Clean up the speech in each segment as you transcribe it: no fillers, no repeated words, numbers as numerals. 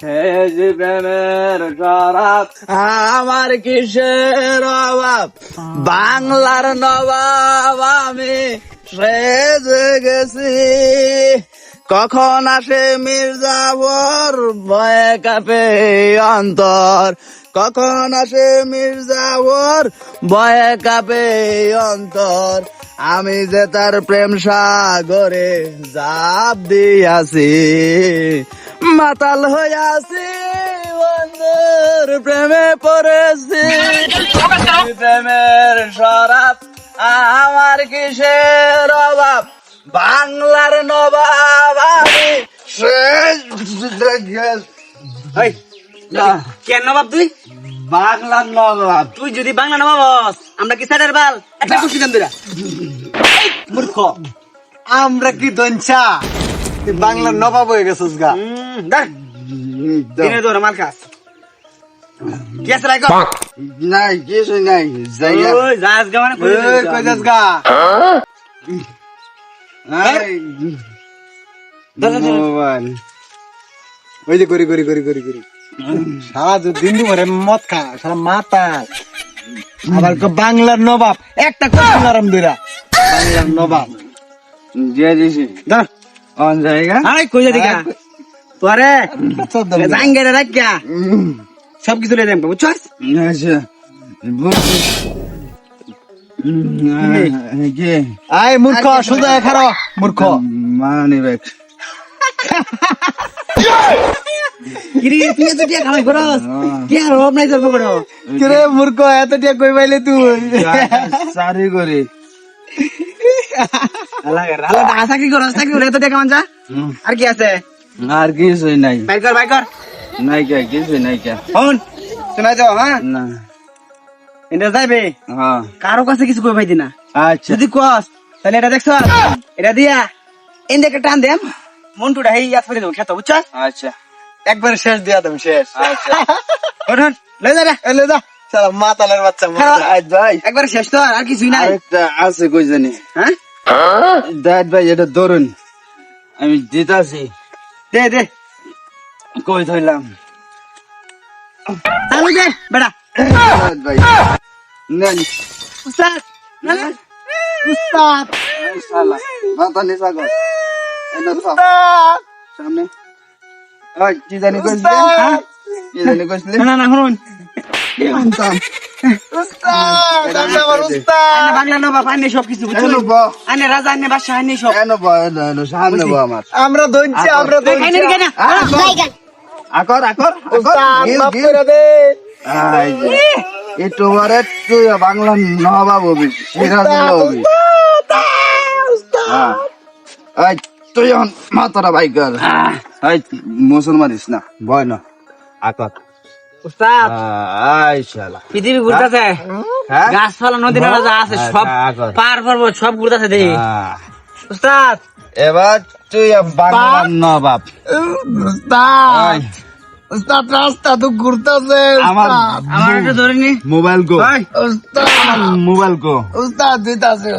প্রেমের শরাব আমার কিসের অভাব, বাংলার নবাব আমি সেজে গেছি। কখন আসে মির্জাফর ভয়ে কাঁপে অন্তর, কখন আসে মির্জাফর ভয়ে কাঁপে অন্তর। আমি যে তার প্রেম সাগরে জাপ দিয়াছি, মাতাল হইয়াছি বন্ধুর প্রেমে পড়েছি। প্রেমের শরাব আমার কিসের অভাব, বাংলার নবাব আমি কেন নবাব তুই? বাংলার নবাব। তুই যদি বাংলা নবাব হস, আমরা কি সাইডের বাল একটা খুশি দেন দিরা মূর্খ, আমরা কি দঞ্চা? তুই বাংলার নবাব হয়ে গেছিস গা। দিনে ধরে মাল খাস। কি আছে রাইকো? নাই কিছু নাই, জায়গা ওই যাস গা মানে কই এই, কই যাস গা? মোবাইল ওই যে করি করি করি করি করি সারা দিন ধরে মদ খা, সারা মাতা। আবার কো বাংলার নবাব, একটা কোশ্চেন আরাম দিরা বাংলার নবাব। দিয়ে দিছি ধর অন জায়গা। আই কই যা দিগা তোরে জাঙ্গেরে রাখিয়া সব কিছু লয়ে দেন বুঝছস? আচ্ছা কি আই মূর্খ, সোজা খারো মূর্খ। মানি ব্যাগ কিরে তুই তো টিয়া খাওয়াই করস কি আর হোম নাই তোর পকড়ো কিরে মূর্খ, এত টিয়া কই পাইলে তুই? সারি করি আলা চাকরি করস, চাকরি করে তো টাকা মানজা। আর কি আছে? আর কিছুই নাই, বাইর কর নাই কে কিছুই নাই কে। ফোন শোনা যাও। হ্যাঁ না এটা যাইবে, হ্যাঁ কারো কাছে কিছু কই পাইতি না। আচ্ছা যদি কস তাহলে এটা দেখছ, এটা দিয়া এন্ড একটা টান দেম মন্টুটা হেই ইয়াস করে দেব খেতো বুঝছস? আচ্ছা একবার শেষ দিয়া দেব, শেষ। আচ্ছা ওঠন লই যা রে এলে যা, সালা মাতালের বাচ্চা। ভাই একবার শেষ তো আর কিছুই নাই। আরেকটা আছে কই জানি। হ্যাঁ দাদ ভাই এটা ধরুন, আমি দিতাছি। দে দে কই ধরলাম চালু দে বেটা। দাদ ভাই নেন। উস্তাদ না না উস্তাদ, এই শালা মাথা নিচা কর, এনে থাম সামনে। ওই কি জানি কইছিলি? হ্যাঁ? কি জানি কইছিলি? না না শুনুন থাম। উস্তাদ, আমি আমার উস্তাদ। আনে বাংলা নবাব আনে সব কিছু বুঝছো? এনো ব, আনে রাজা আনে বাদশা আনে সব। এনো ব, এনো সামনে ব আমার। আমরা দইছি, আমরা দইছি। খাইনে দিকে না আকর আকর উস্তাদ, গিল মাফ গিল। করে দে। আই যে, একটু পরে তুই বাংলা নবাব হবি, সিরাজুল হবি। হ্যাঁ। এই, তুই এখন মাথাটা বাই কর। এই, মুসলমানিস না, ভয় না। আকর। উস্তাদ আই শালা। পৃথিবী ঘুরতেছে, হ্যাঁ? গাছপালা নদী নালা যা আছে সব আকর। পার পর্বত সব ঘুরতেছে দেখি। হ্যাঁ। উস্তাদ এবার তুই বাংলা নবাব। উস্তাদ, এই, উস্তাদ রাস্তা তো ঘুরতেছে। আমার আমার একটু ধরে নি। মোবাইল গো, উস্তাদ, মোবাইল গো। উস্তাদ দিতাছে।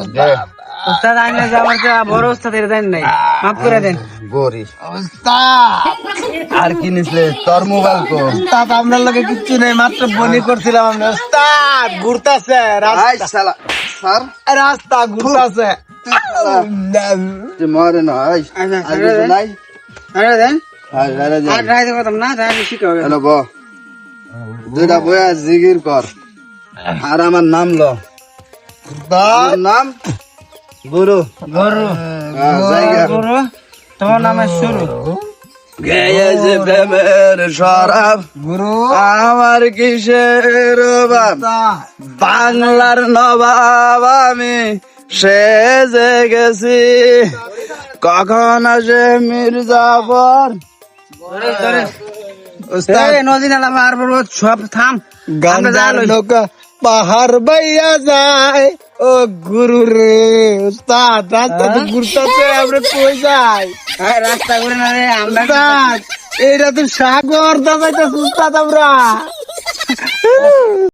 উস্তাদ আইনে যে আমার চেয়ে বড় উস্তাদ এর দেন নাই, মাফ করে দেন। গরি উস্তাদ, আর কি নিসলে তোর মোবাইল গো। উস্তাদ আপনার লগে কিচ্ছু নেই, মাত্র বনি করছিলাম আমরা। উস্তাদ ঘুরতেছে আই শালা স্যার রাস্তা ঘুরতেছে। তুই মরে না। আই আচ্ছা, আর কিছু নাই। আরে দেন আরে আরে আর রাইতে কথা না রাইতে শিখা হবে। হ্যালো ব, দুইটা বয়া জিগির কর আর আমার নাম ল। তোর নাম গুরু। গরু জায়গা গরু তোমার নামে শুরু। গেছে প্রেমের শরাব গুরু আমার কিসের অভাব, বাংলার নবাব আমি সেজে গেছি। কখন আসে মির্জাফর। উস্তাদ, নদী নালা পার পর্বত সব থাম। আমরা গান্ধার যা লই। নৌকা পাহাড় বাইয়া যায়। ও গুরু রে, উস্তাদ রাস্তা তো ঘুরতেছে, আমরা কই যাই? হ্যাঁ, রাস্তা করে না রে আমরা উস্তাদ, এইটা তো সাগর দাবাইতে উস্তাদ আমরা।